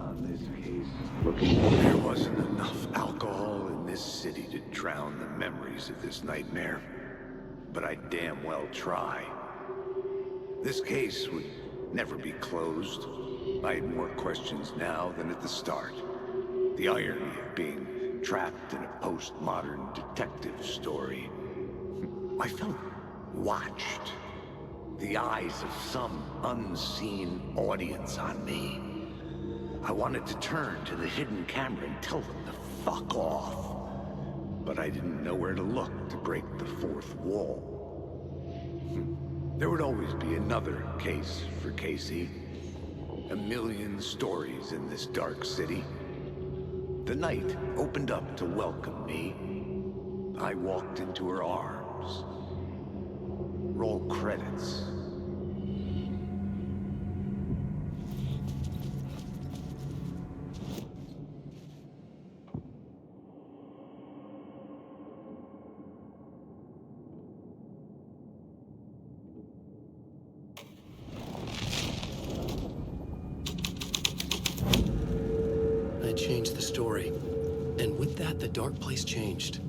on this case. There wasn't enough alcohol in this city to drown the memories of this nightmare, but I damn well try. This case would never be closed. I had more questions now than at the start. The irony of being trapped in a postmodern detective story. I felt watched. The eyes of some unseen audience on me. I wanted to turn to the hidden camera and tell them to fuck off. But I didn't know where to look to break the fourth wall. There would always be another case for Casey. A million stories in this dark city. The night opened up to welcome me. I walked into her arms. Roll credits. I changed the story, and with that, the dark place changed.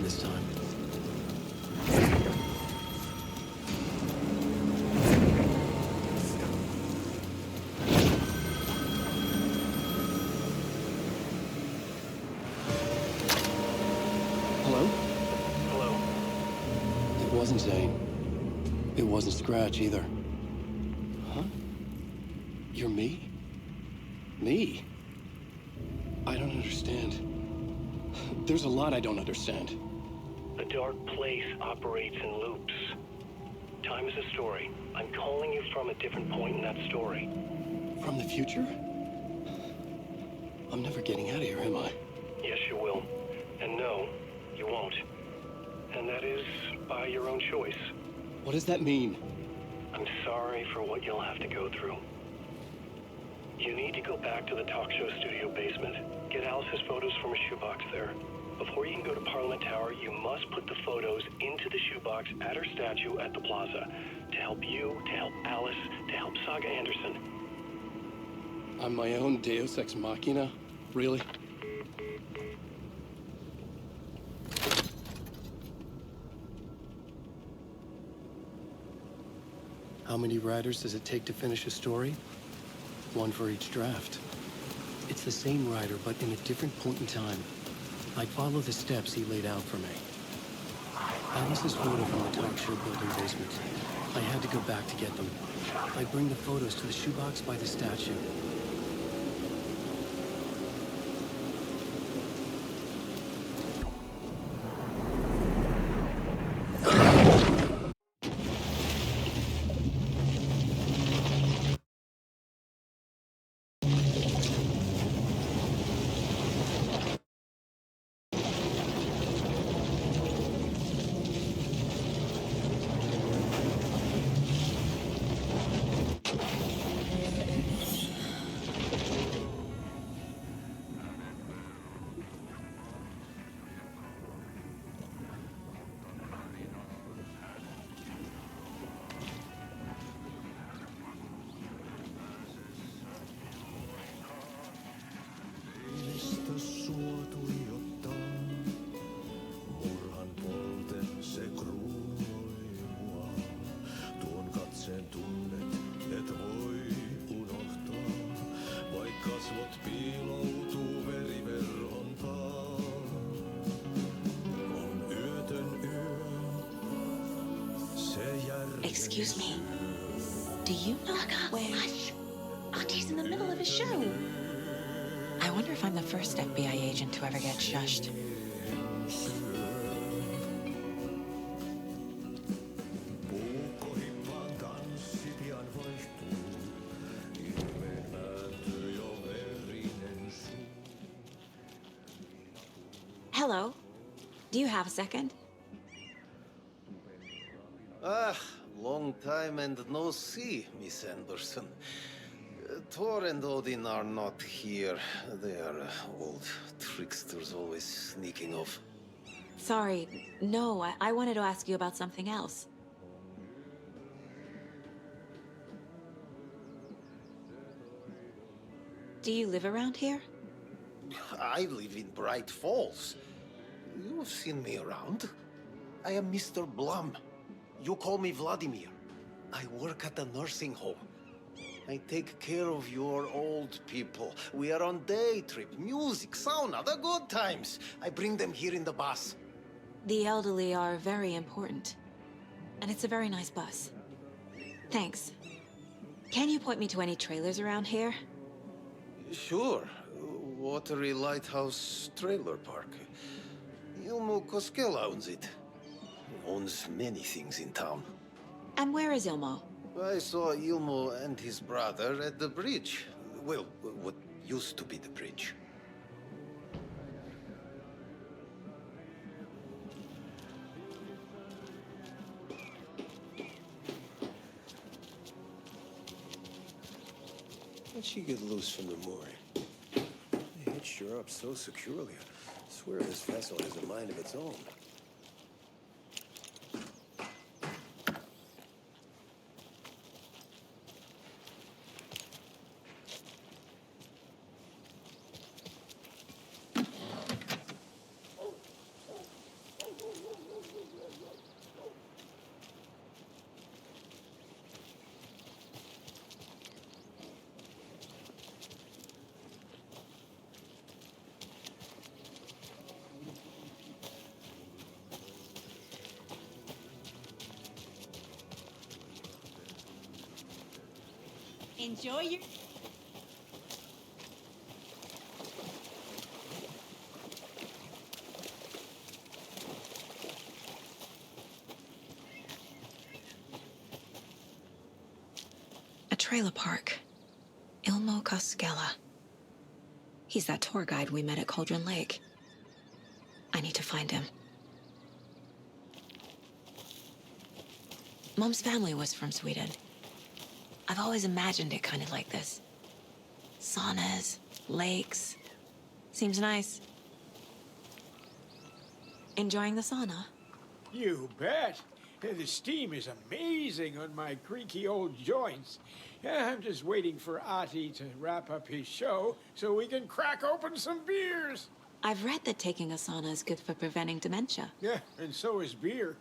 This time. Hello? Hello. It wasn't Zane. It wasn't Scratch either. Huh? You're me? Me? I don't understand. There's a lot I don't understand. The dark place operates in loops. Time is a story. I'm calling you from a different point in that story. From the future? I'm never getting out of here, am I? Yes, you will. And no, you won't. And that is by your own choice. What does that mean? I'm sorry for what you'll have to go through. You need to go back to the talk show studio basement. Get Alice's photos from a shoebox there. Before you can go to Parliament Tower, you must put the photos into the shoebox at her statue at the plaza. To help you, to help Alice, to help Saga Anderson. I'm my own Deus Ex Machina? Really? How many writers does it take to finish a story? One for each draft. It's the same writer, but in a different point in time. I follow the steps he laid out for me. Alice's photo from the talk show building basement. I had to go back to get them. I bring the photos to the shoebox by the statue. Excuse me. Do you know where... Hush! Artie's in the middle of a show. I wonder if I'm the first FBI agent to ever get shushed. Hello. Do you have a second? Ah, long time and no see, Miss Anderson. Thor and Odin are not here. They are old tricksters always sneaking off. Sorry. No, I wanted to ask you about something else. Do you live around here? I live in Bright Falls. You've seen me around. I am Mr. Blum. You call me Vladimir. I work at a nursing home. I take care of your old people. We are on day trip, music, sauna, the good times. I bring them here in the bus. The elderly are very important. And it's a very nice bus. Thanks. Can you point me to any trailers around here? Sure. Watery Lighthouse Trailer Park. Ilmo Koskela owns it. He owns many things in town. And where is Ilmo? I saw Ilmo and his brother at the bridge. Well, what used to be the bridge. How'd she get loose from the mooring? They hitched her up so securely. I swear this vessel has a mind of its own. Enjoy your... A trailer park. Ilmo Koskela. He's that tour guide we met at Cauldron Lake. I need to find him. Mom's family was from Sweden. I've always imagined it kind of like this. Saunas, lakes. Seems nice. Enjoying the sauna? You bet. The steam is amazing on my creaky old joints. I'm just waiting for Ati to wrap up his show so we can crack open some beers. I've read that taking a sauna is good for preventing dementia. Yeah, and so is beer.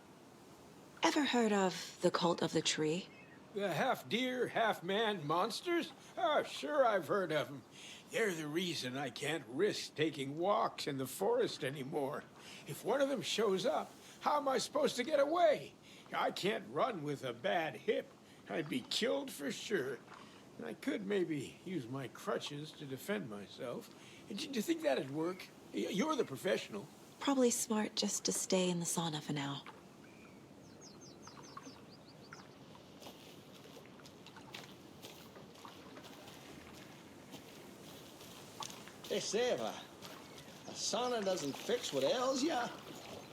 Ever heard of the cult of the tree? The half-deer, half-man monsters? Oh, sure I've heard of them. They're the reason I can't risk taking walks in the forest anymore. If one of them shows up, how am I supposed to get away? I can't run with a bad hip. I'd be killed for sure. I could maybe use my crutches to defend myself. Do you think that'd work? You're the professional. Probably smart just to stay in the sauna for now. They say if a sauna doesn't fix what ails ya,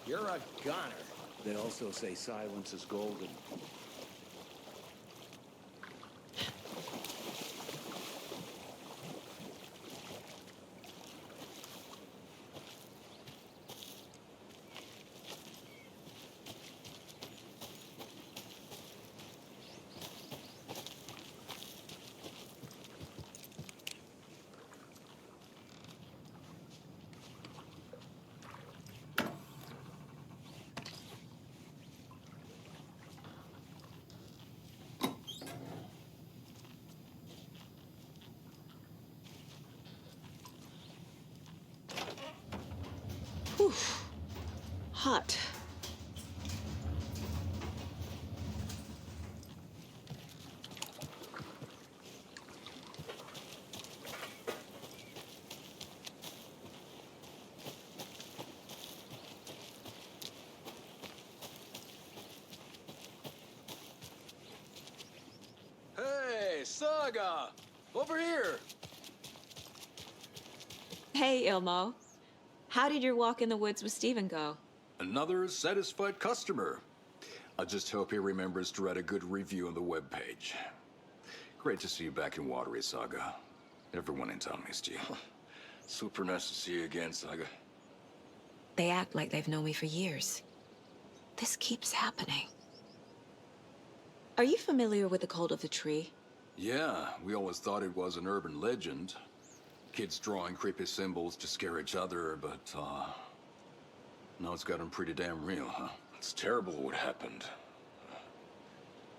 you're a goner. They also say silence is golden. Whew. Hot. Saga! Over here! Hey, Ilmo. How did your walk in the woods with Steven go? Another satisfied customer. I just hope he remembers to write a good review on the webpage. Great to see you back in Watery, Saga. Everyone in town missed you. Super nice to see you again, Saga. They act like they've known me for years. This keeps happening. Are you familiar with the Cult of the Tree? Yeah, we always thought it was an urban legend. Kids drawing creepy symbols to scare each other, but, now it's gotten pretty damn real, huh? It's terrible what happened.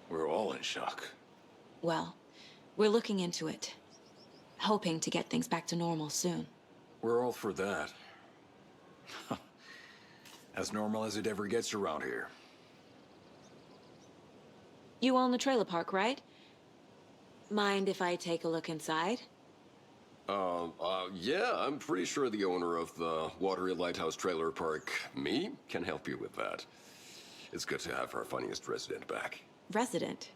We're all in shock. Well, we're looking into it. Hoping to get things back to normal soon. We're all for that. As normal as it ever gets around here. You own the trailer park, right? Mind if I take a look inside? Yeah, I'm pretty sure the owner of the Watery Lighthouse Trailer Park, me, can help you with that. It's good to have our funniest resident back. Resident?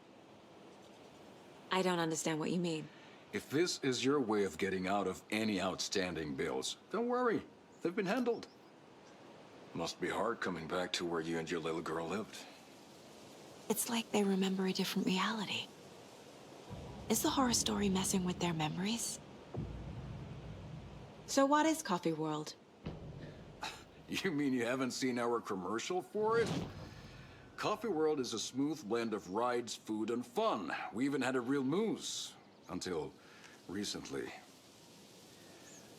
I don't understand what you mean. If this is your way of getting out of any outstanding bills, don't worry. They've been handled. Must be hard coming back to where you and your little girl lived. It's like they remember a different reality. Is the horror story messing with their memories? So what is Coffee World? You mean you haven't seen our commercial for it? Coffee World is a smooth blend of rides, food, and fun. We even had a real moose. Until recently.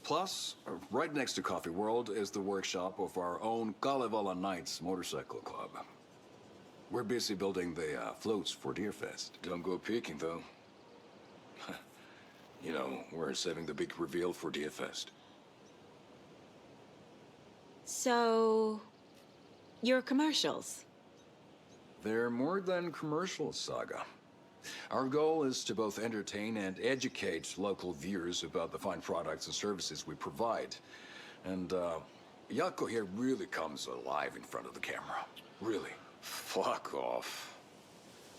Plus, right next to Coffee World is the workshop of our own Kalevala Knights Motorcycle Club. We're busy building the floats for Deerfest. Don't go peeking, though. You know, we're saving the big reveal for Deerfest. So... your commercials? They're more than commercials, Saga. Our goal is to both entertain and educate local viewers about the fine products and services we provide. And, Yako here really comes alive in front of the camera. Really. Fuck off.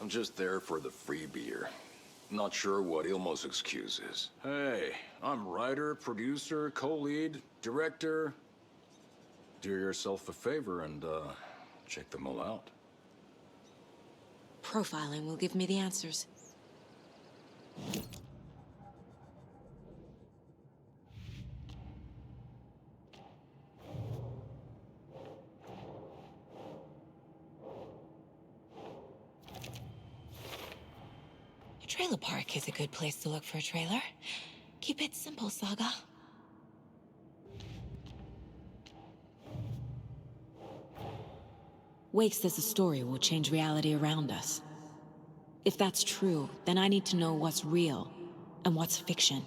I'm just there for the free beer. Not sure what Ilmo's excuse is. Hey, I'm writer, producer, co-lead, director. Do yourself a favor and, check them all out. Profiling will give me the answers. A trailer park is a good place to look for a trailer. Keep it simple, Saga. Wake says the story will change reality around us. If that's true, then I need to know what's real and what's fiction.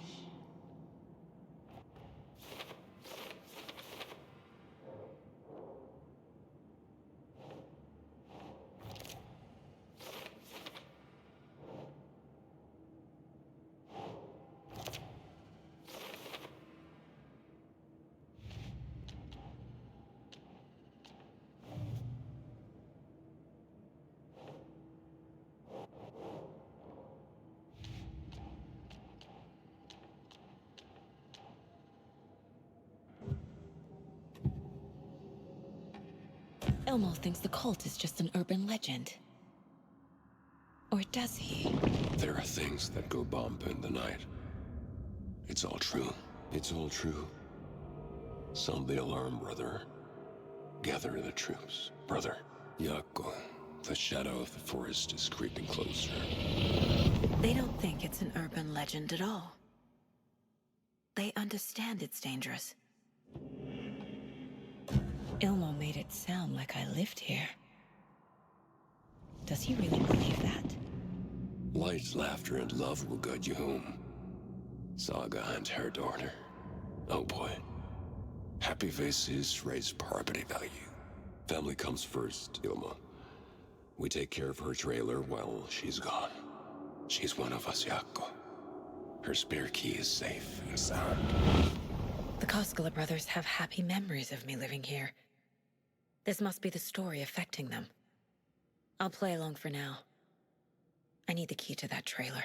Elmo thinks the cult is just an urban legend. Or does he? There are things that go bump in the night. It's all true. It's all true. Sound the alarm, brother. Gather the troops, brother. Yako, the shadow of the forest is creeping closer. They don't think it's an urban legend at all. They understand it's dangerous. Ilmo made it sound like I lived here. Does he really believe that? Light, laughter, and love will guide you home. Saga and her daughter. Oh boy. Happy faces raise property value. Family comes first, Ilma. We take care of her trailer while she's gone. She's one of us, Yako. Her spare key is safe and sound. The Koskela brothers have happy memories of me living here. This must be the story affecting them. I'll play along for now. I need the key to that trailer.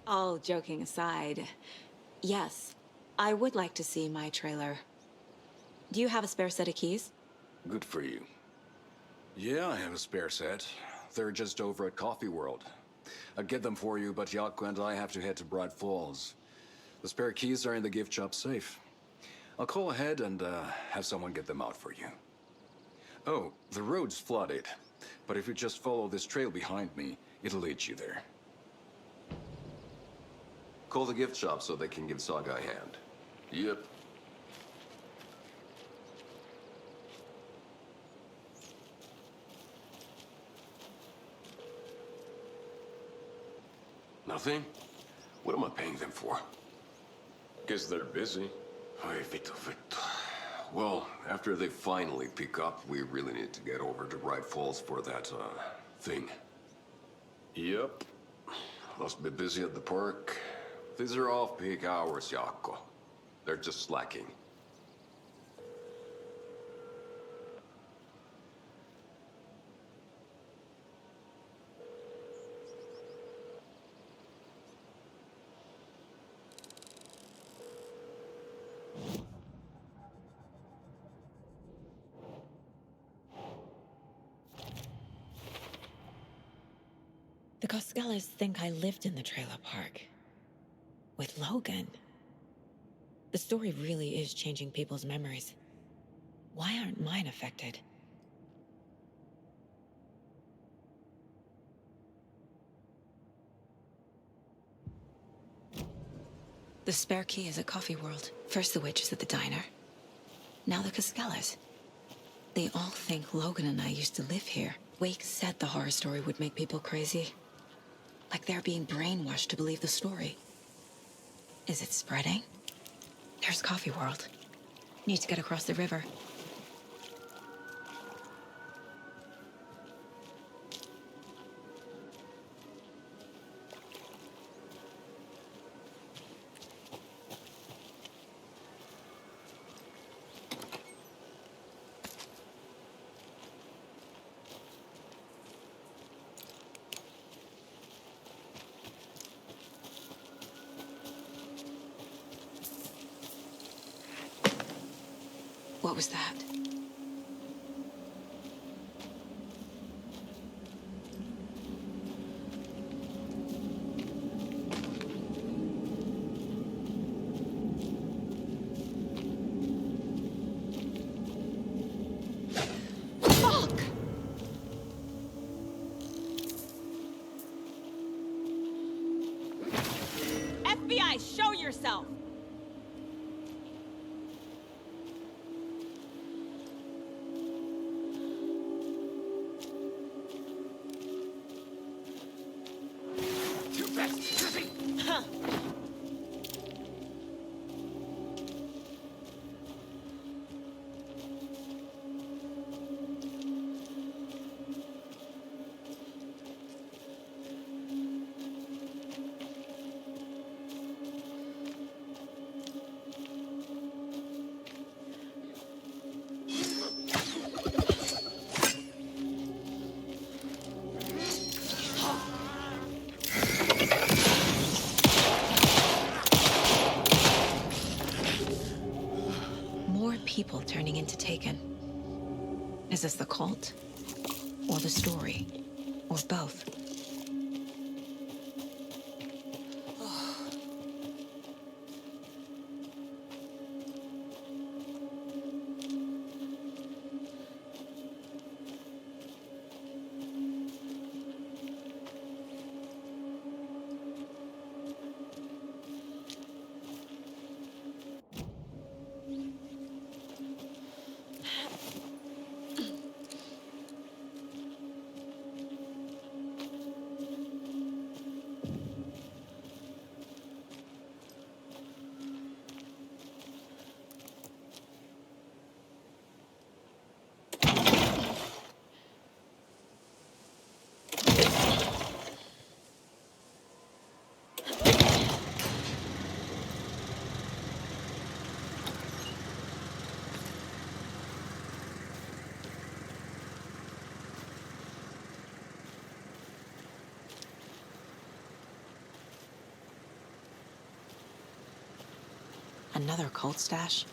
All joking aside, yes, I would like to see my trailer. Do you have a spare set of keys? Good for you. Yeah, I have a spare set. They're just over at Coffee World. I'd get them for you, but Yaku and I have to head to Bright Falls. The spare keys are in the gift shop safe. I'll call ahead and have someone get them out for you. Oh, the road's flooded, but if you just follow this trail behind me, it'll lead you there. Call the gift shop so they can give Saga a hand. Yep. Nothing? What am I paying them for? Guess they're busy. Ay, Vito. Well, after they finally pick up, we really need to get over to Bright Falls for that, thing. Yep. Must be busy at the park. These are off-peak hours, Jaakko. They're just slacking. The Koskelas think I lived in the trailer park. With Logan. The story really is changing people's memories. Why aren't mine affected? The spare key is at Coffee World. First the witches at the diner. Now the Koskelas. They all think Logan and I used to live here. Wake said the horror story would make people crazy. Like they're being brainwashed to believe the story. Is it spreading? There's Coffee World. Need to get across the river. What was that? Fuck! FBI, show yourself! People turning into Taken. Is this the cult? Or the story? Or both? Another cult stash?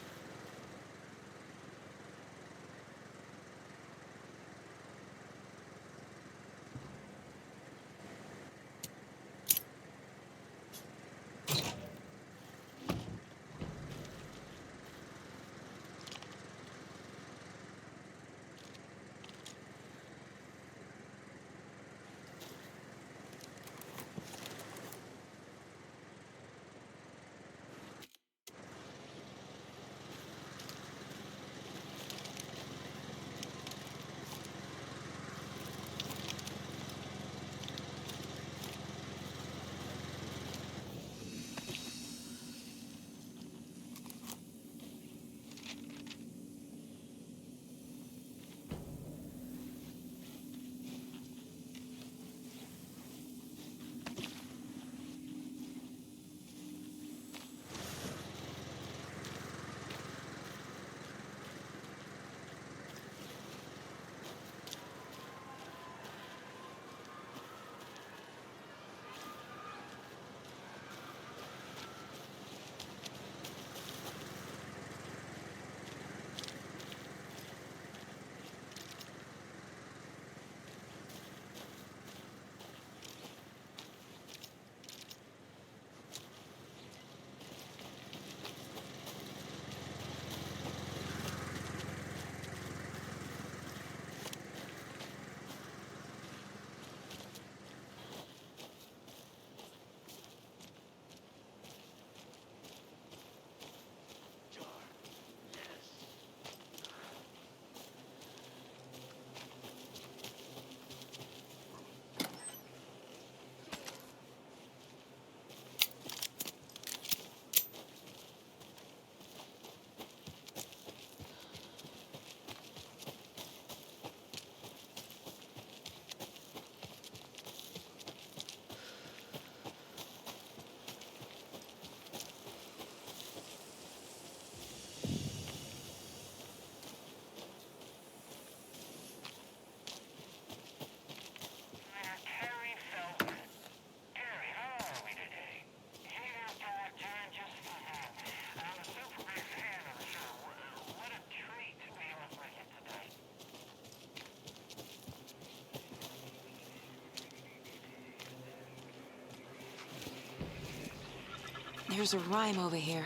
There's a rhyme over here.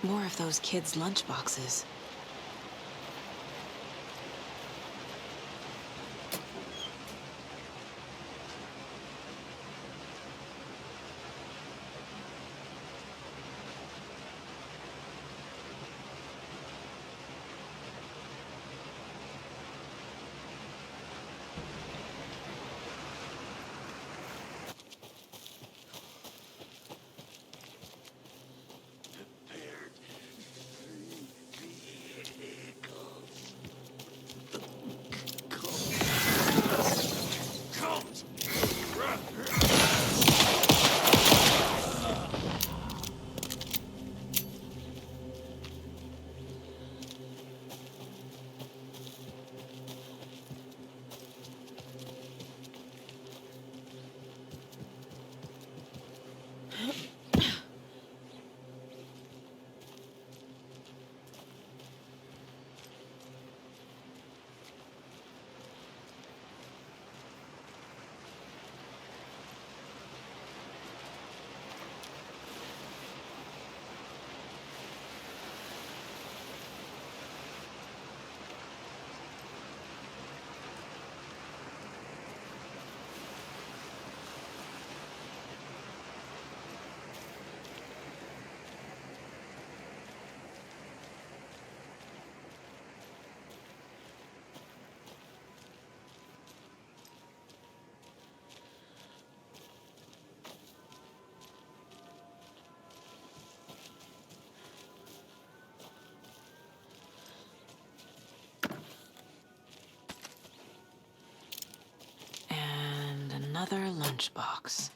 More of those kids' lunchboxes. Another lunchbox.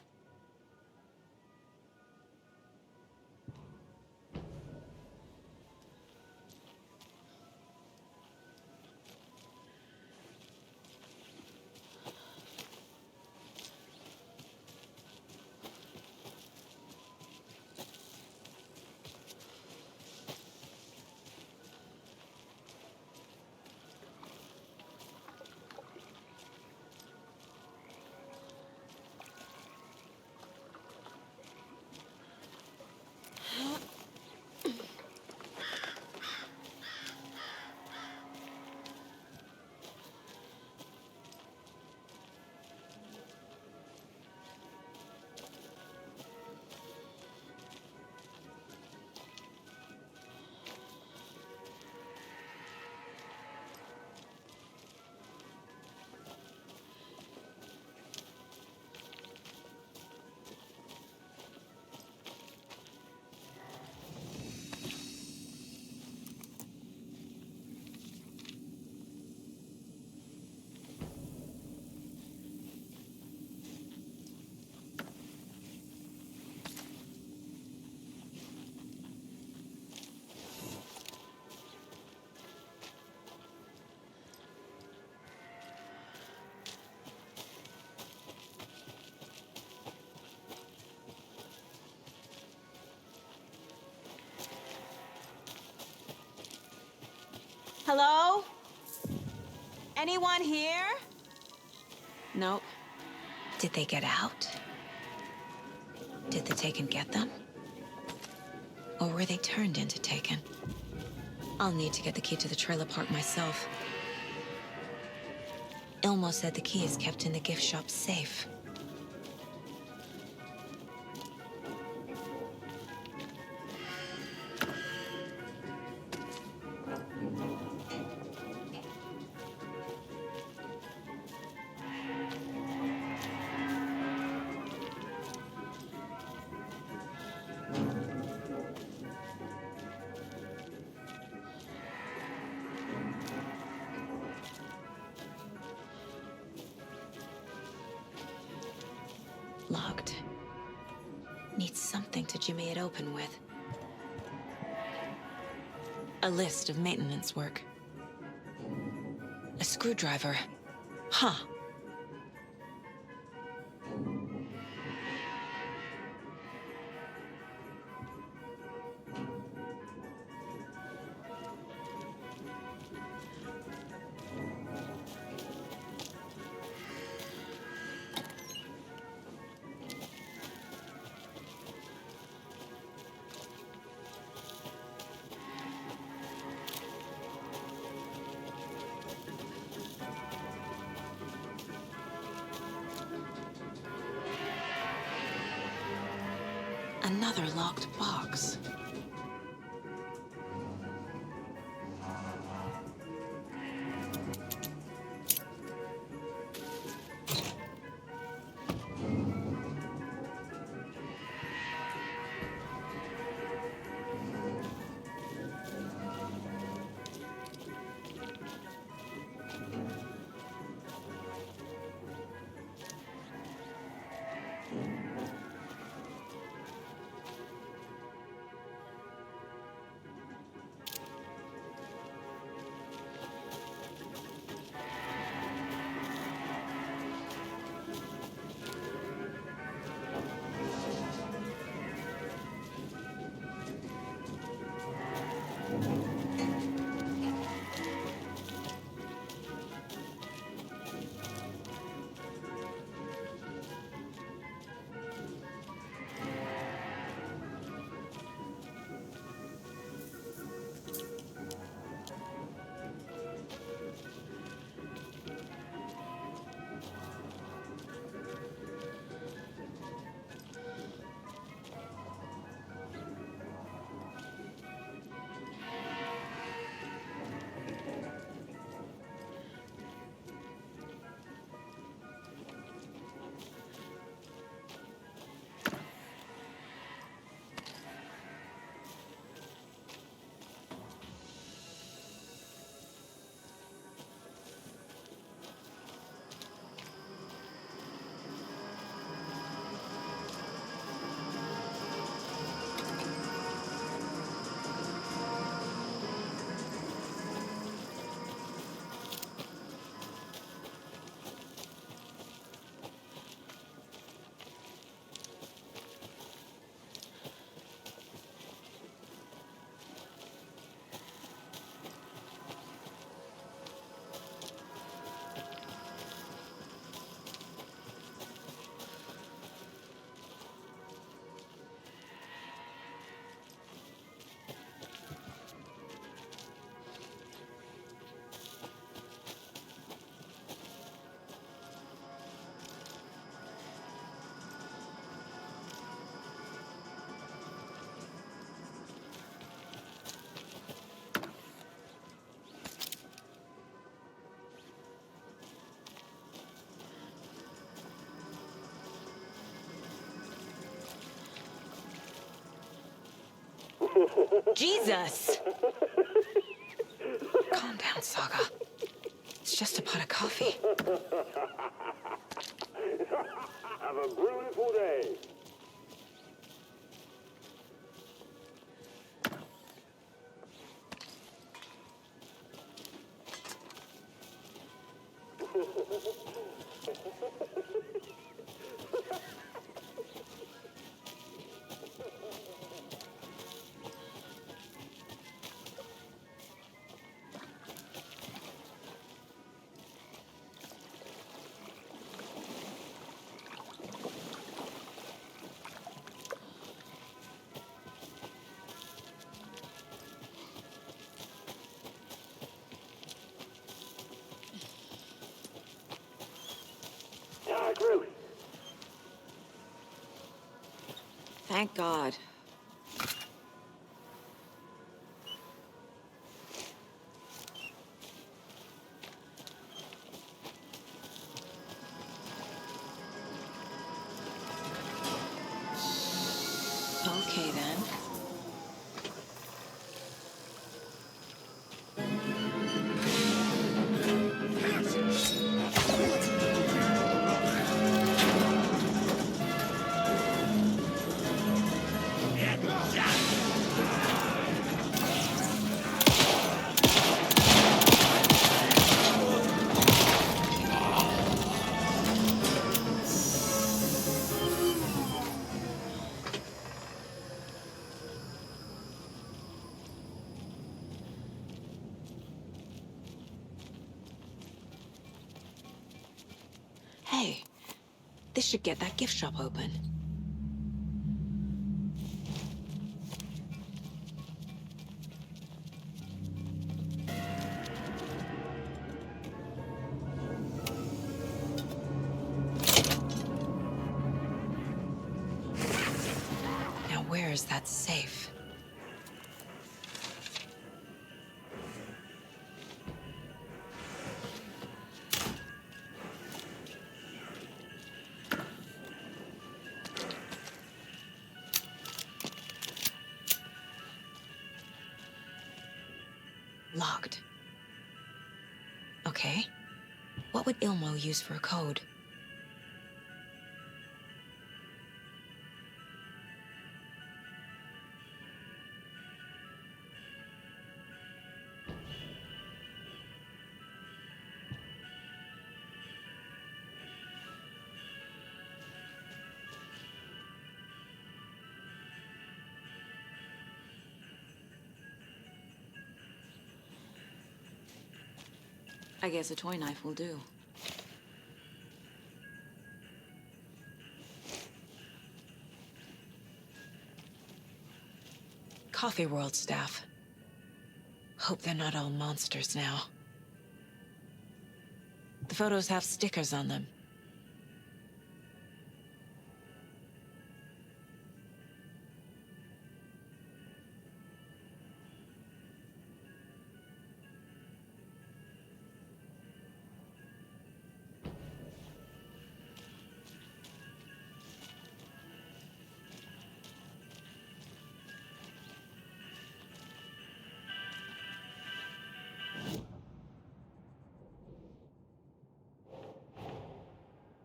Hello? Anyone here? Nope. Did they get out? Did the Taken get them? Or were they turned into Taken? I'll need to get the key to the trailer park myself. Ilmo said the key is kept in the gift shop safe. Locked. Needs something to jimmy it open with. A list of maintenance work. A screwdriver. Huh. Another locked box. Jesus! Calm down, Saga. It's just a pot of coffee. Have a beautiful day. Thank God. Okay, then. Hey, this should get that gift shop open. Now where is that safe? Locked. Okay. What would Ilmo use for a code? I guess a toy knife will do. Coffee World staff. Hope they're not all monsters now. The photos have stickers on them.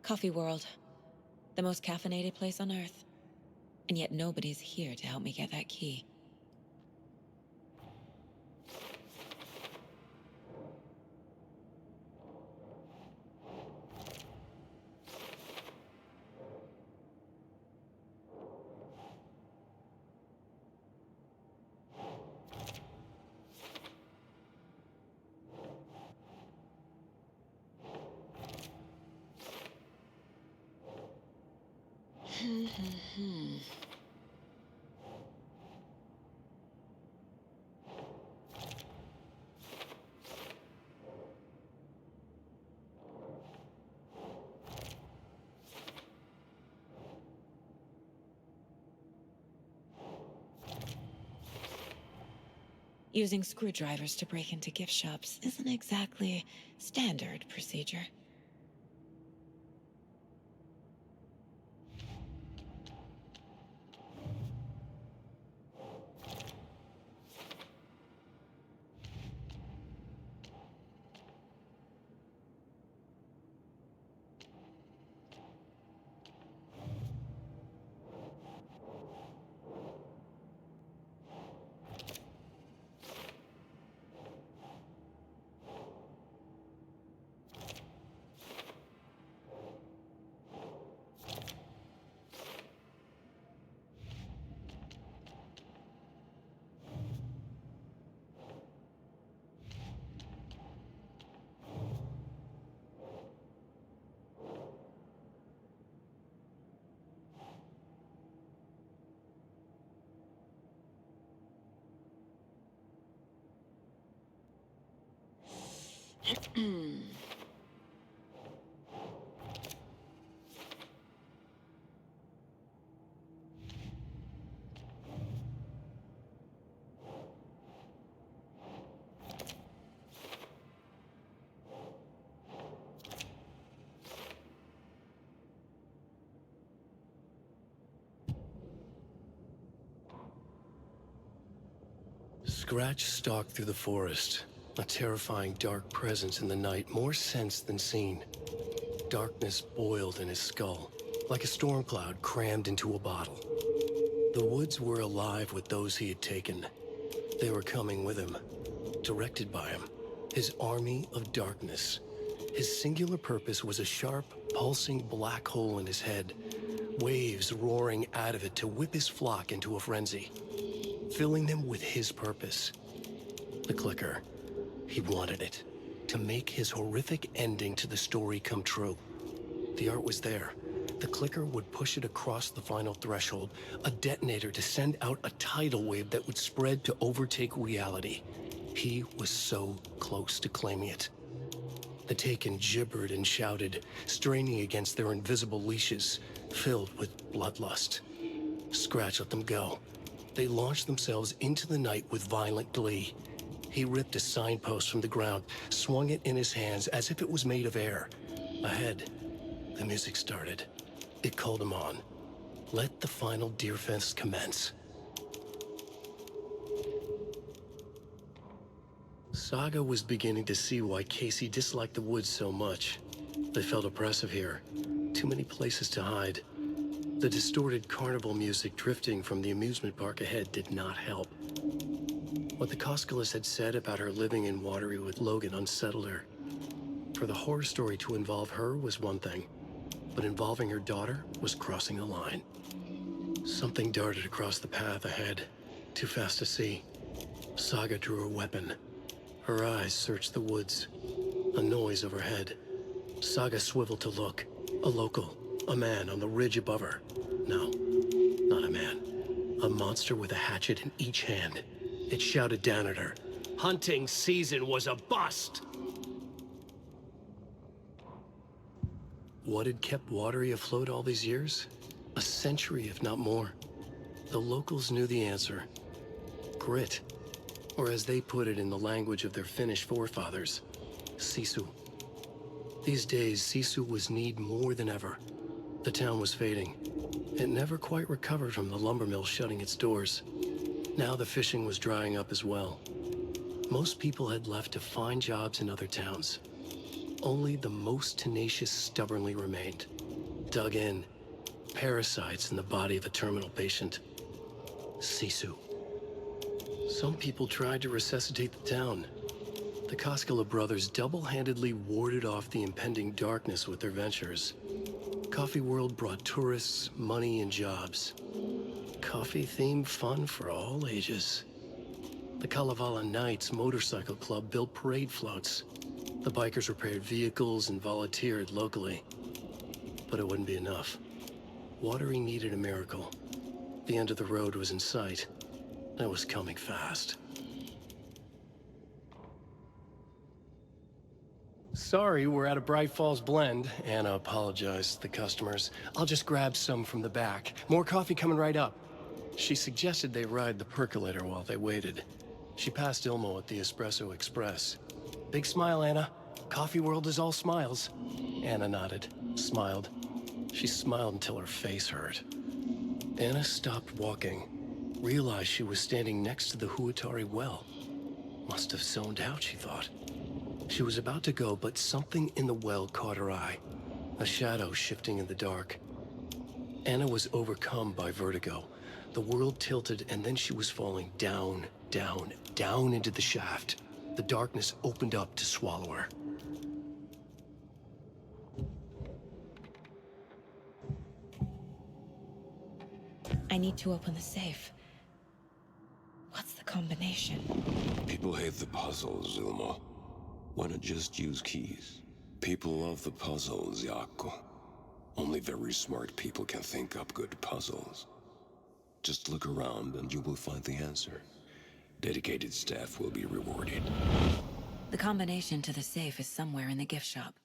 Coffee World. The most caffeinated place on Earth. And yet nobody's here to help me get that key. Using screwdrivers to break into gift shops isn't exactly standard procedure. Scratch stalked through the forest, a terrifying dark presence in the night, more sensed than seen. Darkness boiled in his skull, like a storm cloud crammed into a bottle. The woods were alive with those he had taken. They were coming with him, directed by him, his army of darkness. His singular purpose was a sharp, pulsing black hole in his head, waves roaring out of it to whip his flock into a frenzy, filling them with his purpose. The clicker. He wanted it, to make his horrific ending to the story come true. The art was there. The clicker would push it across the final threshold, a detonator to send out a tidal wave that would spread to overtake reality. He was so close to claiming it. The Taken gibbered and shouted, straining against their invisible leashes, filled with bloodlust. Scratch let them go. They launched themselves into the night with violent glee. He ripped a signpost from the ground, swung it in his hands as if it was made of air. Ahead, the music started. It called him on. Let the final deer fest commence. Saga was beginning to see why Casey disliked the woods so much. They felt oppressive here. Too many places to hide. The distorted carnival music drifting from the amusement park ahead did not help. What the Koskalas had said about her living in Watery with Logan unsettled her. For the horror story to involve her was one thing, but involving her daughter was crossing a line. Something darted across the path ahead, too fast to see. Saga drew her weapon. Her eyes searched the woods. A noise overhead. Saga swiveled to look. A local, a man on the ridge above her. No, not a man. A monster with a hatchet in each hand. It shouted down at her. Hunting season was a bust! What had kept Watery afloat all these years? A century, if not more. The locals knew the answer. Grit. Or as they put it in the language of their Finnish forefathers, Sisu. These days, Sisu was needed more than ever. The town was fading. It never quite recovered from the lumber mill shutting its doors. Now the fishing was drying up as well. Most people had left to find jobs in other towns. Only the most tenacious stubbornly remained. Dug in. Parasites in the body of a terminal patient. Sisu. Some people tried to resuscitate the town. The Koskela brothers double-handedly warded off the impending darkness with their ventures. Coffee World brought tourists, money, and jobs. Coffee-themed fun for all ages. The Kalevala Knights Motorcycle Club built parade floats. The bikers repaired vehicles and volunteered locally. But it wouldn't be enough. Watery needed a miracle. The end of the road was in sight. It was coming fast. Sorry, we're at a Bright Falls blend. Anna apologized to the customers. I'll just grab some from the back. More coffee coming right up. She suggested they ride the percolator while they waited. She passed Ilmo at the Espresso Express. Big smile, Anna. Coffee World is all smiles. Anna nodded, smiled. She smiled until her face hurt. Anna stopped walking. Realized she was standing next to the Huatari well. Must have zoned out, she thought. She was about to go, but something in the well caught her eye. A shadow shifting in the dark. Anna was overcome by vertigo. The world tilted, and then she was falling down, down, down into the shaft. The darkness opened up to swallow her. I need to open the safe. What's the combination? People hate the puzzles, Ilmo. Why not just use keys? People love the puzzles, Jaakko. Only very smart people can think up good puzzles. Just look around and you will find the answer. Dedicated staff will be rewarded. The combination to the safe is somewhere in the gift shop.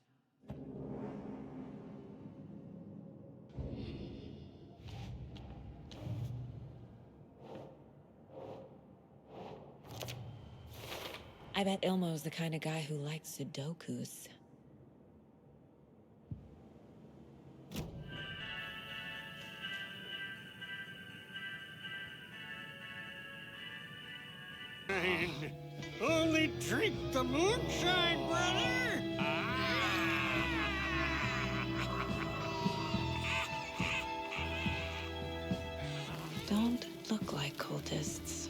I bet Ilmo's the kind of guy who likes Sudokus. Only drink the moonshine, brother! Don't look like cultists.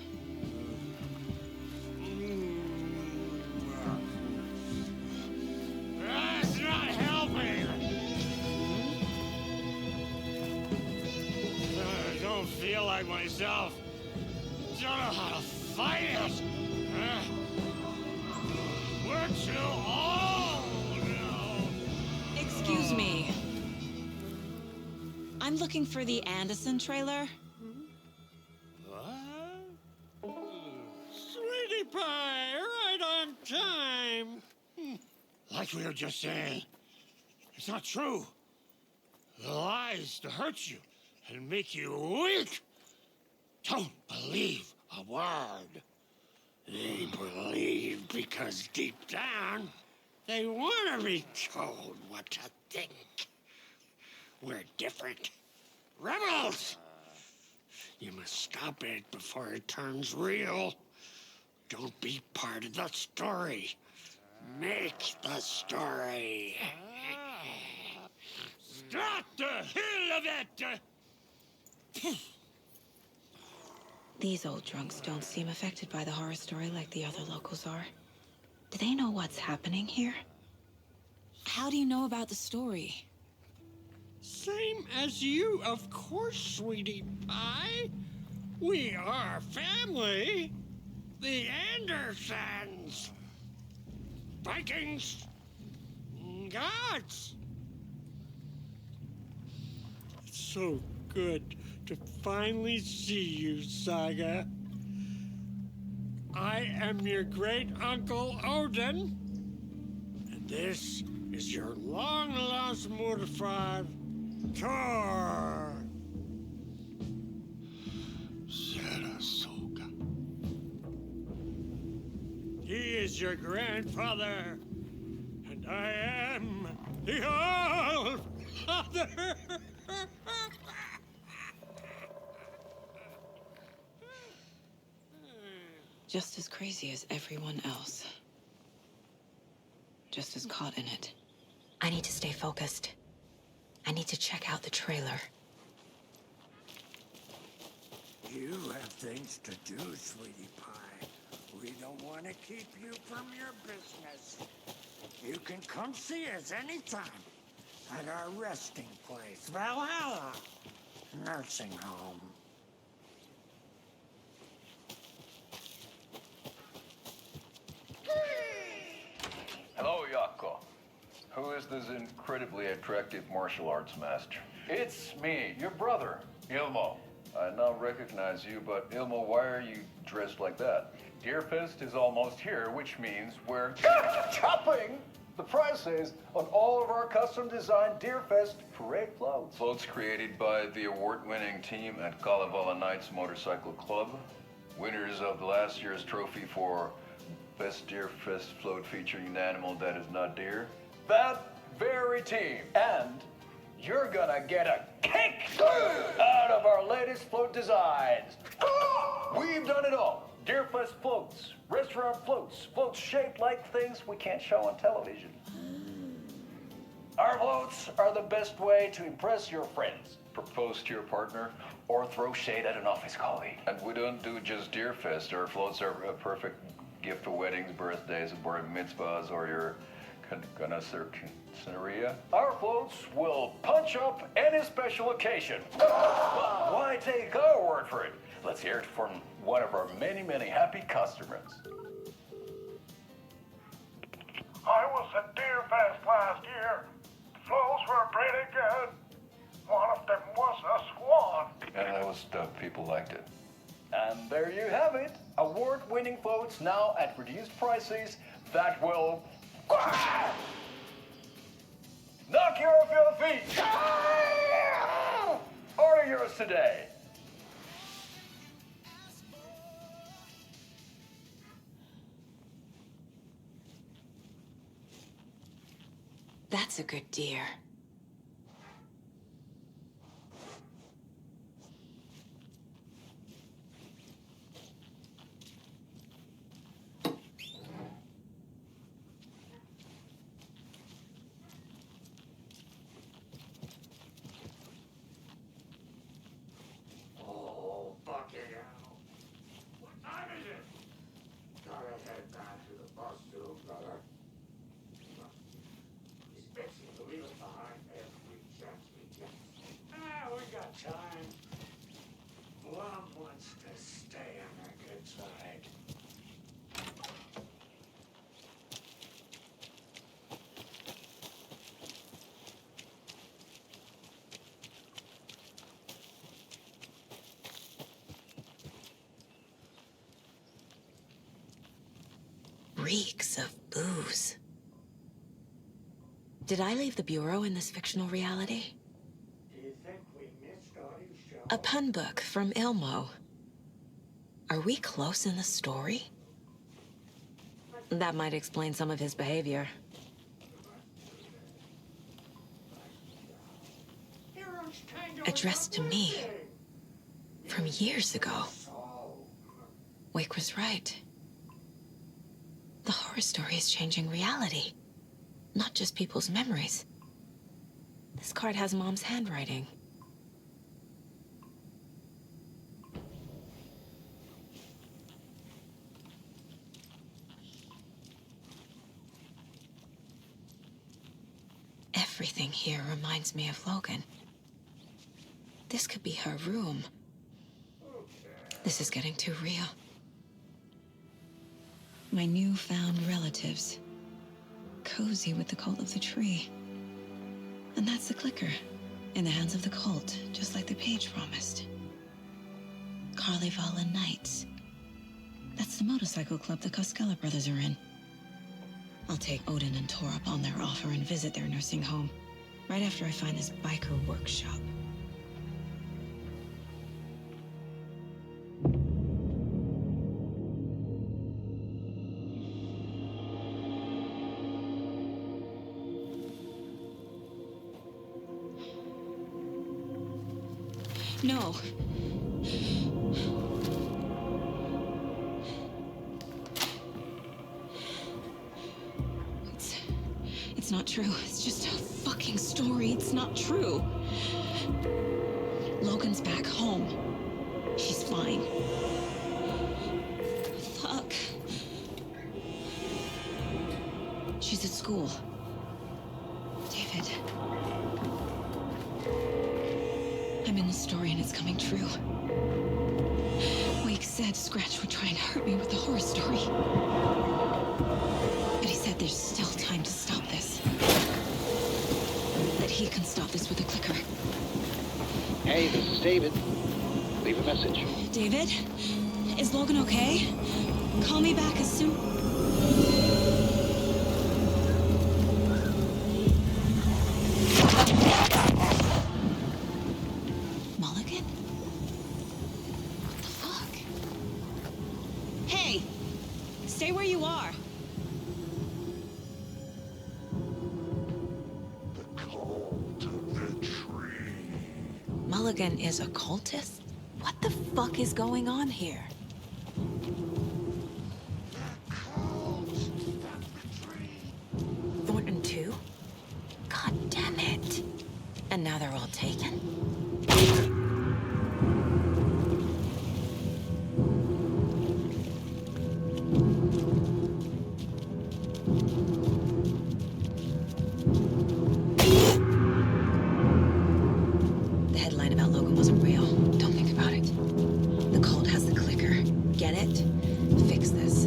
That's not helping! I don't feel like myself. Don't know how to fight it! We're too old now! Excuse me. I'm looking for the Anderson trailer. What? Sweetie pie, right on time! Like we were just saying, it's not true. The lies to hurt you and make you weak. Don't believe a word. They believe because deep down, they want to be told what to think. We're different. Rebels! You must stop it before it turns real. Don't be part of the story. Make the story. Stop the hell of it! These old drunks don't seem affected by the horror story like the other locals are. Do they know what's happening here? How do you know about the story? Same as you, of course, sweetie pie. We are family. The Andersons. Vikings. Gods. It's so good to finally see you, Saga. I am your great-uncle Odin. And this is your long-lost mortified Thor. Sarasota. He is your grandfather, and I am the All-Father. Just as crazy as everyone else. Just as caught in it. I need to stay focused. I need to check out the trailer. You have things to do, sweetie pie. We don't want to keep you from your business. You can come see us anytime at our resting place, Valhalla Nursing Home. Hello, Yako. Who is this incredibly attractive martial arts master? It's me, your brother, Ilmo. I now recognize you, but Ilmo, why are you dressed like that? Deerfest is almost here, which means we're chopping the prices on all of our custom-designed Deerfest parade floats. Floats created by the award-winning team at Kalevala Knights Motorcycle Club, winners of last year's trophy for Best Deerfest float featuring an animal that is not deer. That very team. And you're gonna get a kick out of our latest float designs. We've done it all. Deerfest floats, restaurant floats, floats shaped like things we can't show on television. Our floats are the best way to impress your friends, propose to your partner, or throw shade at an office colleague. And we don't do just Deerfest. Our floats are a perfect gift for weddings, birthdays, bar mitzvahs, or your Scenaria. Our floats will punch up any special occasion. Why take our word for it? Let's hear it from one of our many, many happy customers. I was at Deerfest last year. Floats were pretty good. One of them was a swan. And that was the people liked it. And there you have it. Award-winning floats now at reduced prices, that will knock you off your feet. Order yours today. That's a good deer. Oh, fucking hell. What time is it? Gotta head back to the bus soon, brother. He's fixing to leave us behind every chance we get. We got time. Blum wants to stay on our good side. Reeks of booze. Did I leave the Bureau in this fictional reality? Do you think we missed Dottie's show? A pun book from Ilmo. Are we close in the story? That might explain some of his behavior. Addressed to me. From years ago. Wake was right. The horror story is changing reality. Not just people's memories. This card has Mom's handwriting. Everything here reminds me of Logan. This could be her room. This is getting too real. My newfound relatives. Cozy with the cult of the tree. And that's the clicker. In the hands of the cult, just like the page promised. Carnival Nights. That's the motorcycle club the Costello brothers are in. I'll take Odin and Tor up on their offer and visit their nursing home. Right after I find this biker workshop. No. It's not true. It's just a fucking story. It's not true. Logan's back home. She's fine. Fuck. She's at school. David. I'm in the story and it's coming true. Wake said Scratch would try and hurt me with the horror story. But he said there's still time to stop this. That he can stop this with a clicker. Hey, this is David. Leave a message. David? Is Logan okay? Call me back as soon... Mulligan? What the fuck? Hey! Stay where you are. Mulligan is a cultist? What the fuck is going on here? Thornton too? God damn it. And now they're all taken? The headline about Logan wasn't real. Don't think about it. The cult has the clicker. Get it? Fix this.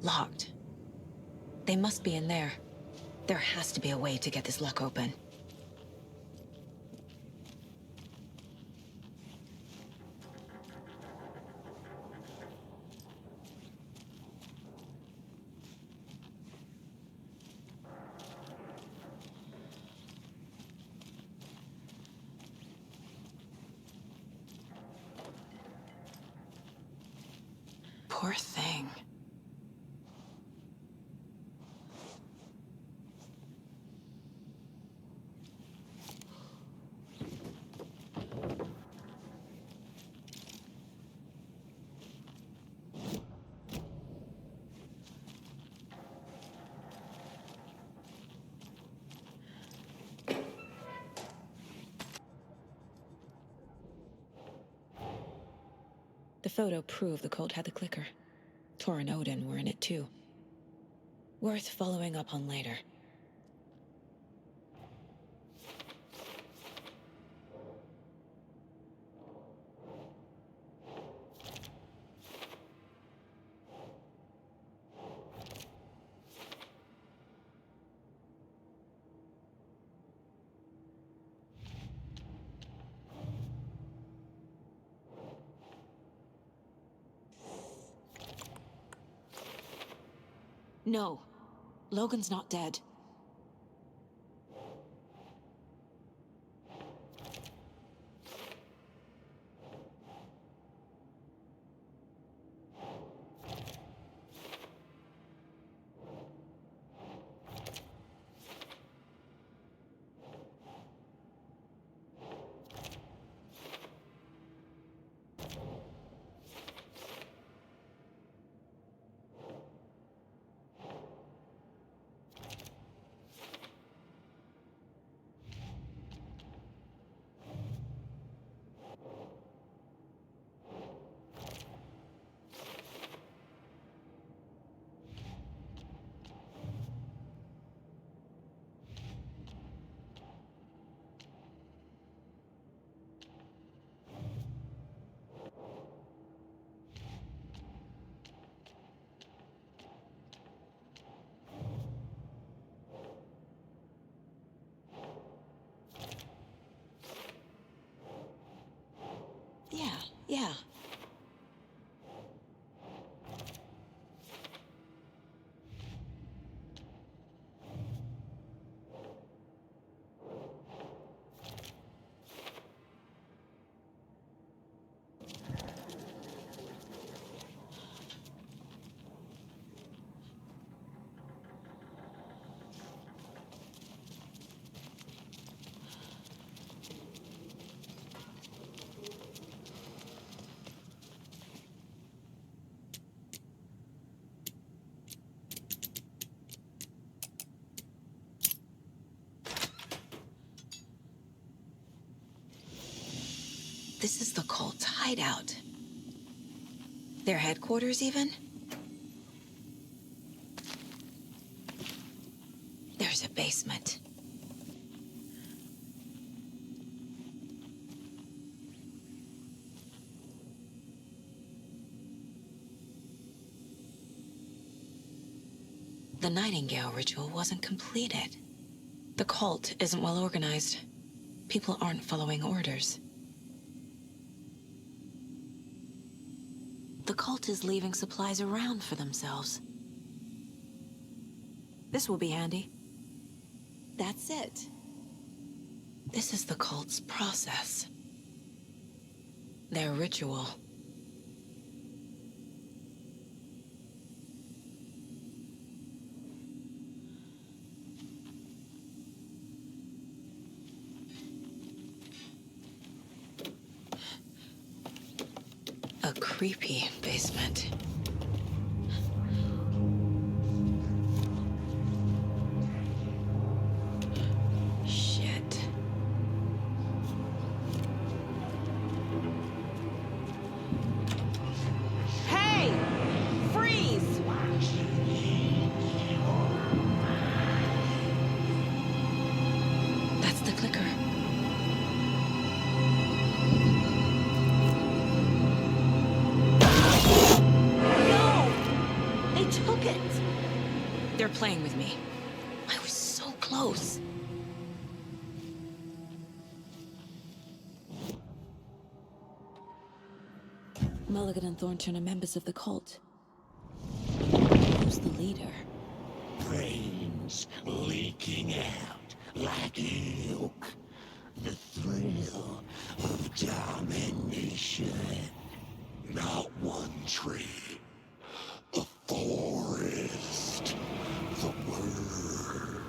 Locked. They must be in there. There has to be a way to get this lock open. Poor thing. The photo proved the cult had the clicker. Tor and Odin were in it too. Worth following up on later. No. Logan's not dead. Yeah. This is the cult's hideout. Their headquarters, even? There's a basement. The Nightingale ritual wasn't completed. The cult isn't well organized. People aren't following orders. The cult is leaving supplies around for themselves. This will be handy. That's it. This is the cult's process. Their ritual. A creepy basement. Shit. Hey! Freeze! That's the clicker. took it! They're playing with me. I was so close. Mulligan and Thornton are members of the cult. Who's the leader? Brains leaking out like milk. The thrill of domination. Not one tree. A forest. The word.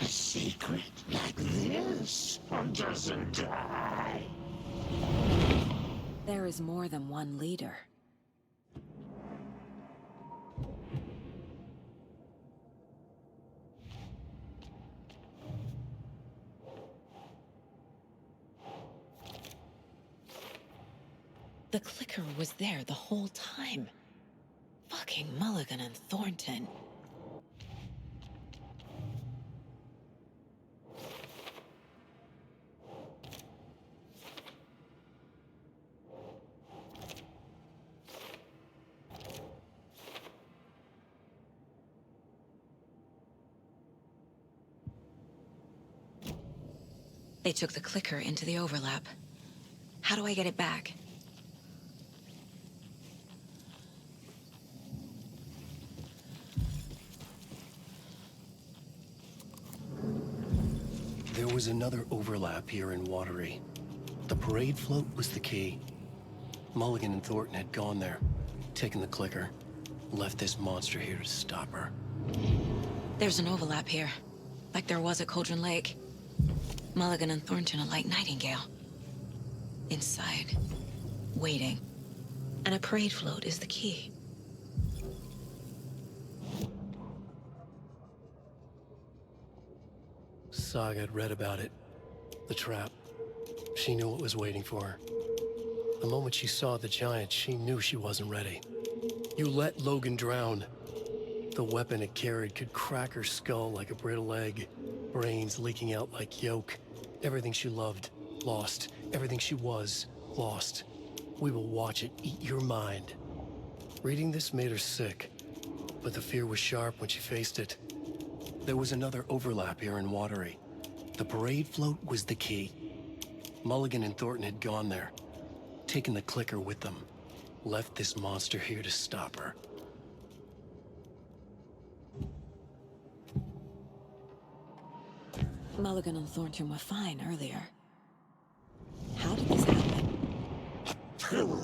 A secret like this doesn't die. There is more than one leader. The clicker was there the whole time. Fucking Mulligan and Thornton. They took the clicker into the overlap. How do I get it back? There was another overlap here in Watery. The parade float was the key. Mulligan and Thornton had gone there, taken the clicker, left this monster here to stop her. There's an overlap here, like there was at Cauldron Lake. Mulligan and Thornton are like Nightingale. Inside, waiting. And a parade float is the key. Saga had read about it. The trap. She knew what was waiting for her. The moment she saw the giant, she knew she wasn't ready. You let Logan drown. The weapon it carried could crack her skull like a brittle egg. Brains leaking out like yolk. Everything she loved, lost. Everything she was, lost. We will watch it eat your mind. Reading this made her sick, but the fear was sharp when she faced it. There was another overlap here in Watery. The parade float was the key. Mulligan and Thornton had gone there, taken the clicker with them, left this monster here to stop her. Mulligan and Thornton were fine earlier. How did this happen? Terrible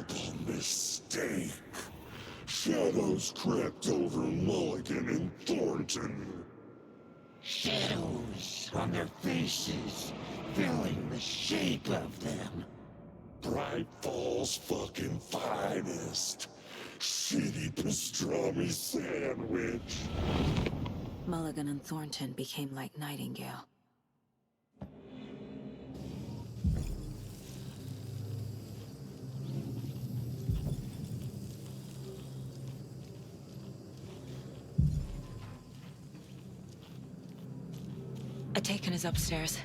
mistake. Shadows crept over Mulligan and Thornton. Shadows on their faces, filling the shape of them. Bright Falls fucking finest. Shitty pastrami sandwich. Mulligan and Thornton became like Nightingale. Taken is upstairs.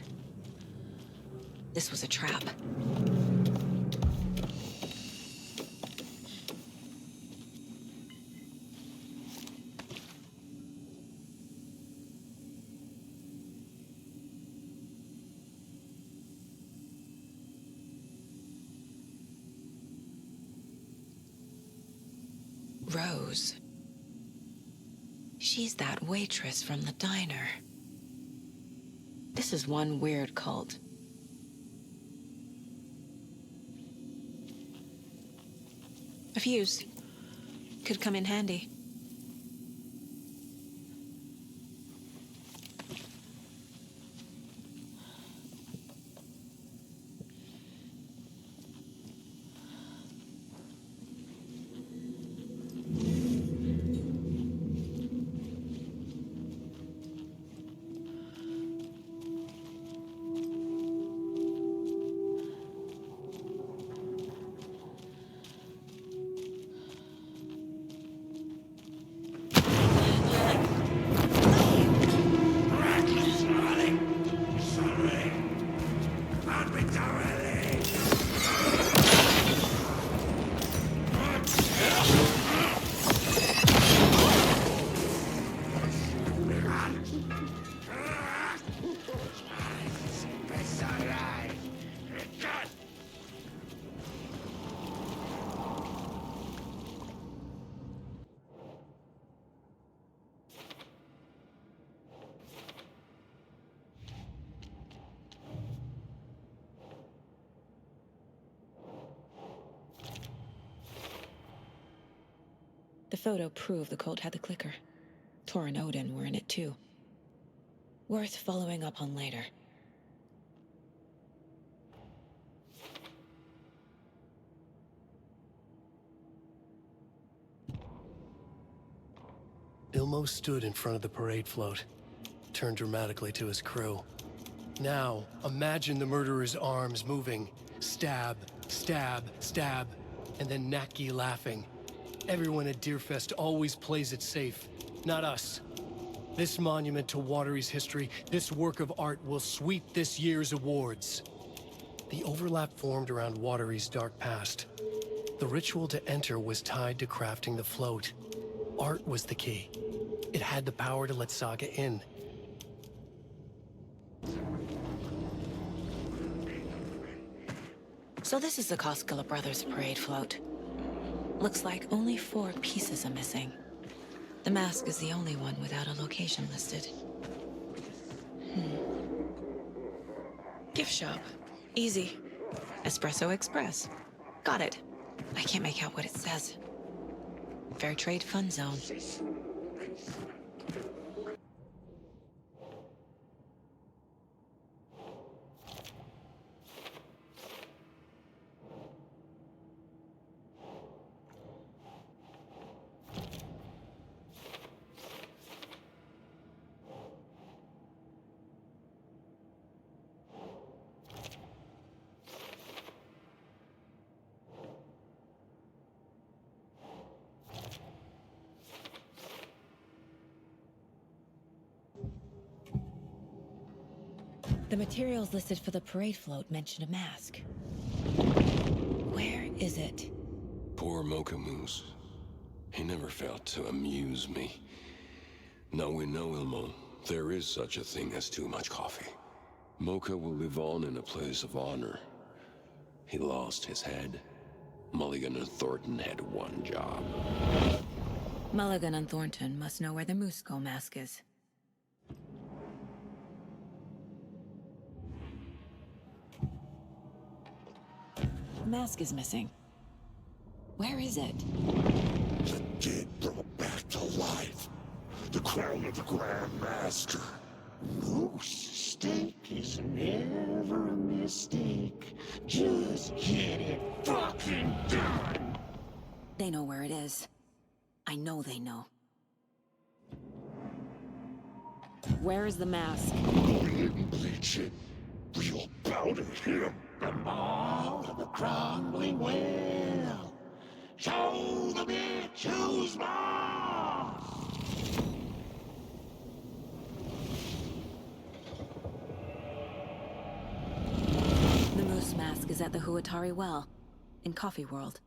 This was a trap. Rose. She's that waitress from the diner. This is one weird cult. A fuse. Could come in handy. The photo proved the cult had the clicker. Tor and Odin were in it too. Worth following up on later. Ilmo stood in front of the parade float, turned dramatically to his crew. Now, imagine the murderer's arms moving. Stab, stab, stab, and then Naki laughing. Everyone at Deerfest always plays it safe, not us. This monument to Watery's history, this work of art will sweep this year's awards. The overlap formed around Watery's dark past. The ritual to enter was tied to crafting the float. Art was the key. It had the power to let Saga in. So this is the Koskela Brothers parade float. Looks like only 4 pieces are missing. The mask is the only one without a location listed. Gift shop. Easy. Espresso Express. Got it. I can't make out what it says. Fair Trade Fund Zone. The materials listed for the parade float mention a mask. Where is it? Poor Mocha Moose. He never failed to amuse me. Now we know, Ilmo, there is such a thing as too much coffee. Mocha will live on in a place of honor. He lost his head. Mulligan and Thornton had one job. Mulligan and Thornton must know where the Moose Skull mask is. The mask is missing. Where is it? The dead brought back to life. The crown of the Grand Master. Moose steak is never a mistake. Just get it fucking done. They know where it is. I know they know. Where is the mask? We didn't bleach it. We'll powder him. The maw of the crumbling well. Show the bitch who's boss. The moose mask is at the Huatari Well, in Coffee World.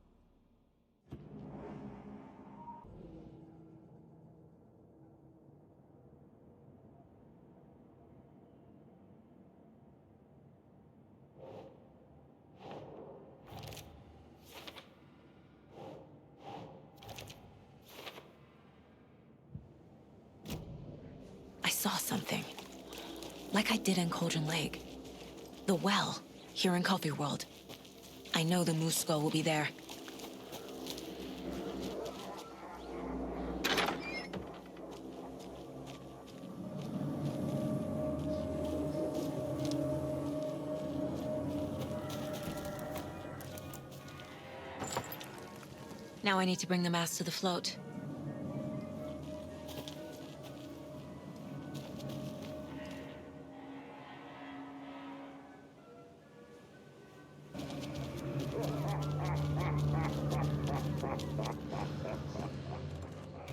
I saw something. Like I did in Cauldron Lake. The well, here in Coffee World. I know the Moose Skull will be there. Now I need to bring the mask to the float.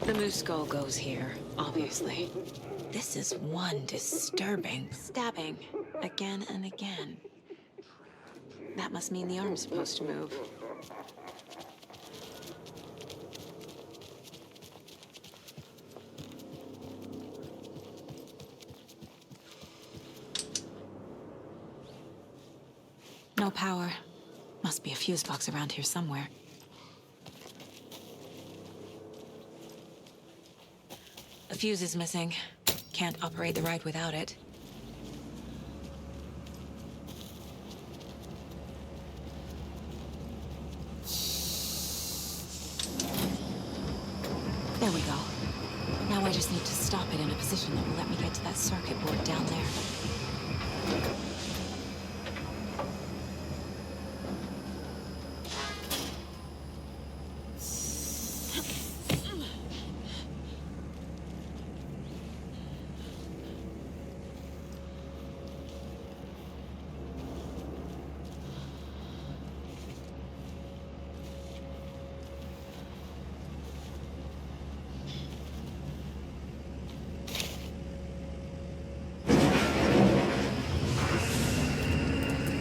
The Moose Skull goes here, obviously. This is one disturbing stabbing, again and again. That must mean the arm's supposed to move. No power. Must be a fuse box around here somewhere. A fuse is missing. Can't operate the ride without it. There we go. Now I just need to stop it in a position that will let me get to that circuit board down there.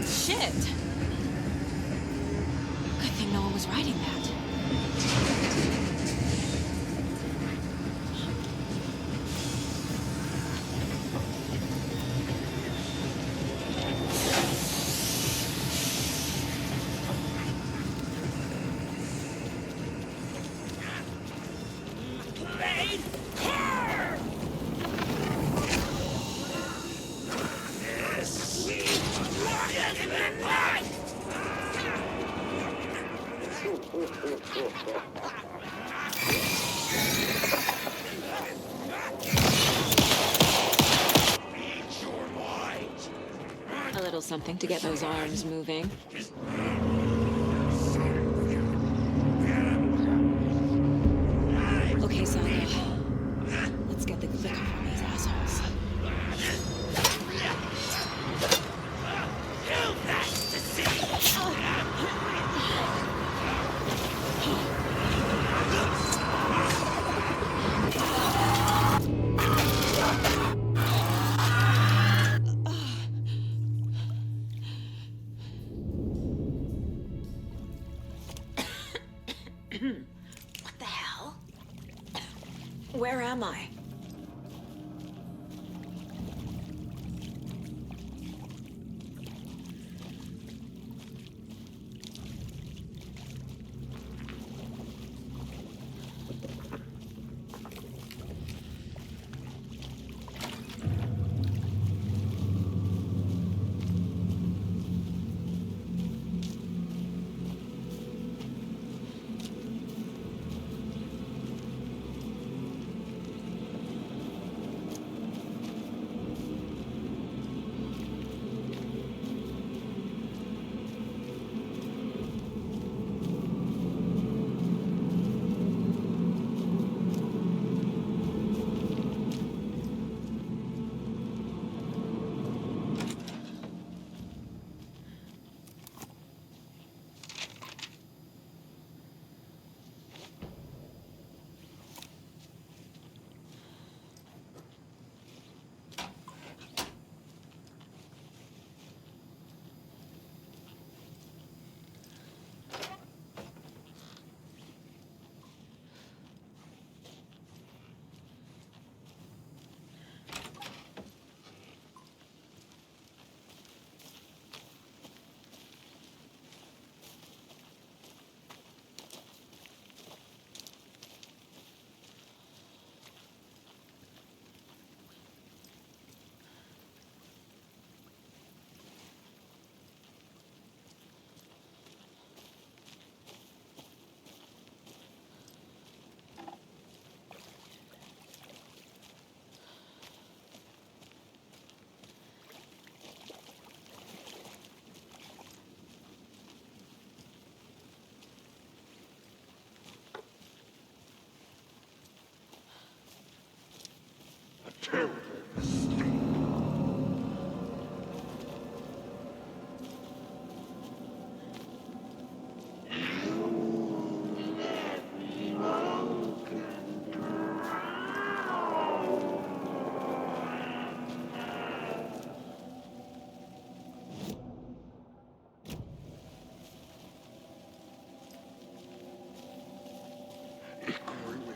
Shit! Good thing no one was riding that. A little something to get those arms moving. Okay, Saga. Let's get the liquor from these assholes. What the hell? Where am I?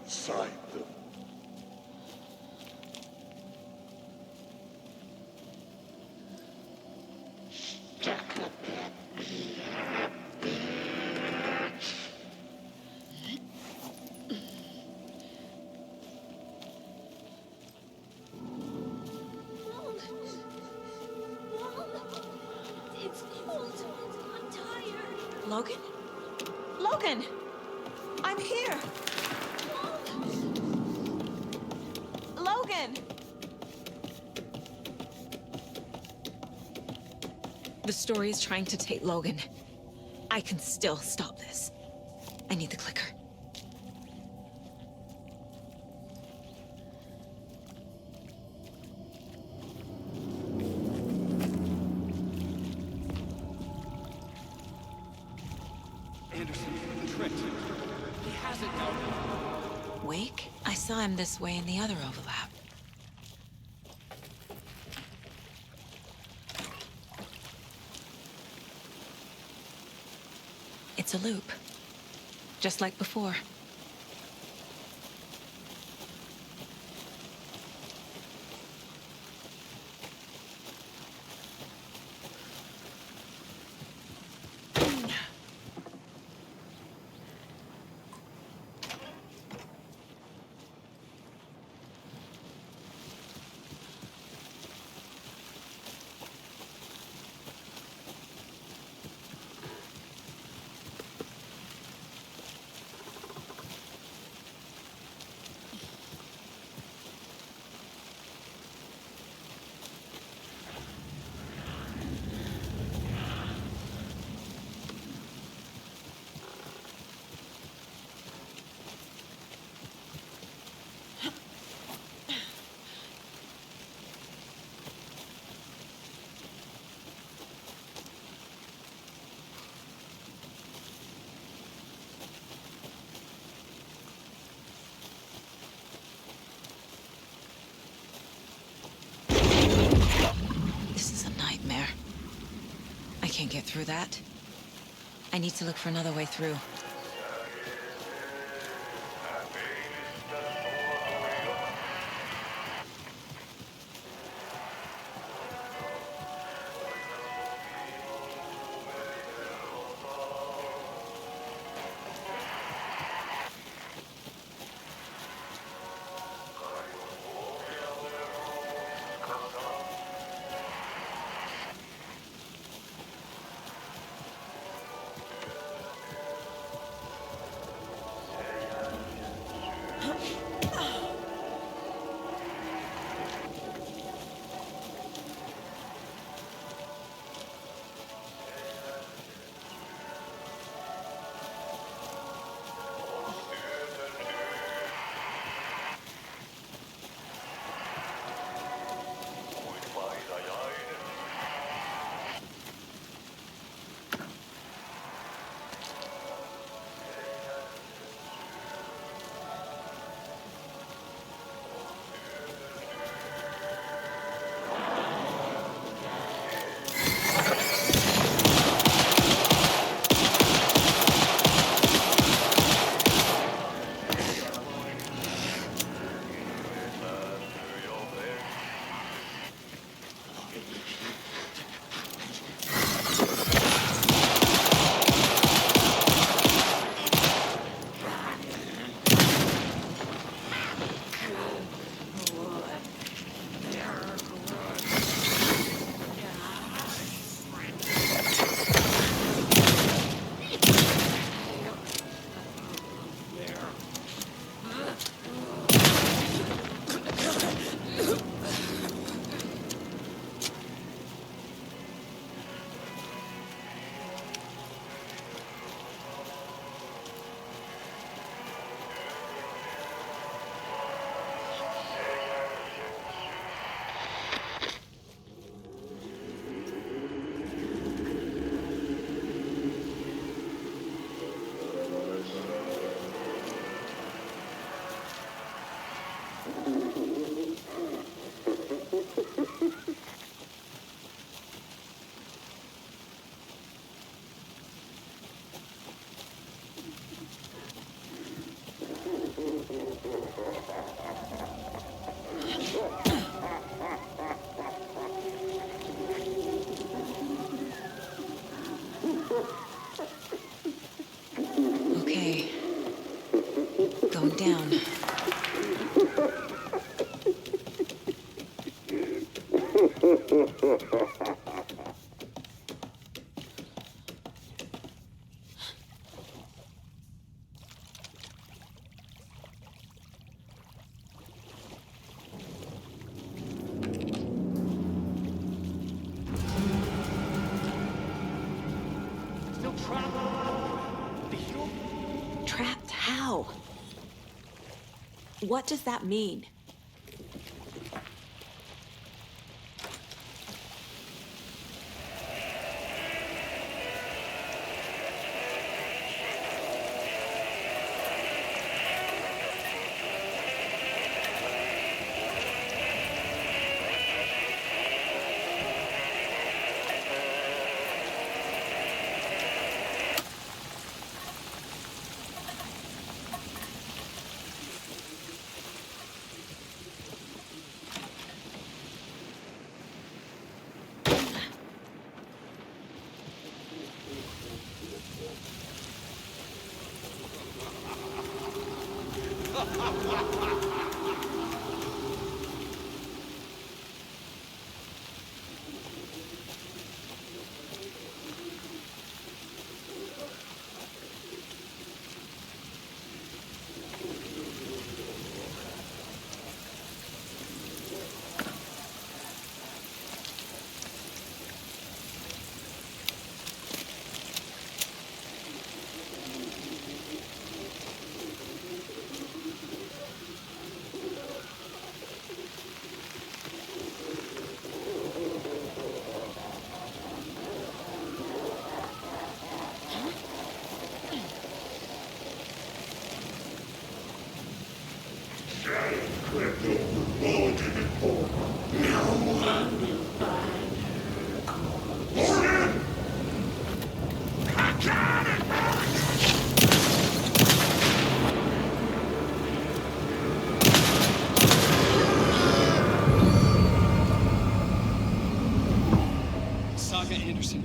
Inside them. Stuck up at me, bitch. It's cold. I'm tired. Logan? Logan! I'm here! Mom! in! The story is trying to take Logan. I can still stop this. I need the clicker. Wake? I saw him this way in the other overlap. It's a loop. Just like before. I can't get through that. I need to look for another way through. Okay. Going down. How? What does that mean?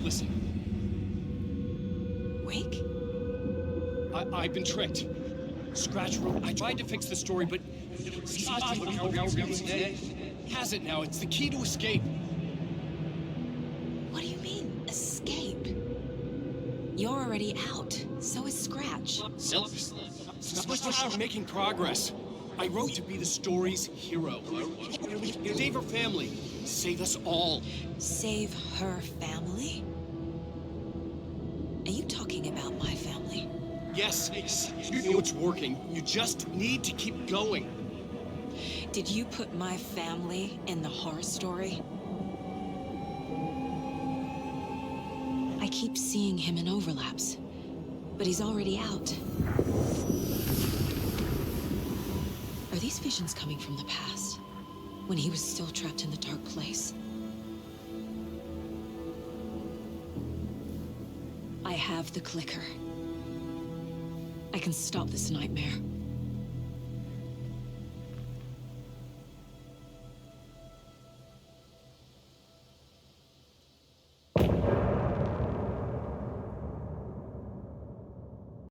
Listen. Wake? I've been tricked. Scratch wrote. I tried to fix the story, but has it now. It's the key to escape. What do you mean, escape? You're already out. So is Scratch. We're making progress. I wrote to be the story's hero. Save her family. Save us all. Save her family? Are you talking about my family? Yes, you know it's working. You just need to keep going. Did you put my family in the horror story? I keep seeing him in overlaps, but he's already out. Are these visions coming from the past, when he was still trapped in the dark place? I have the clicker. I can stop this nightmare.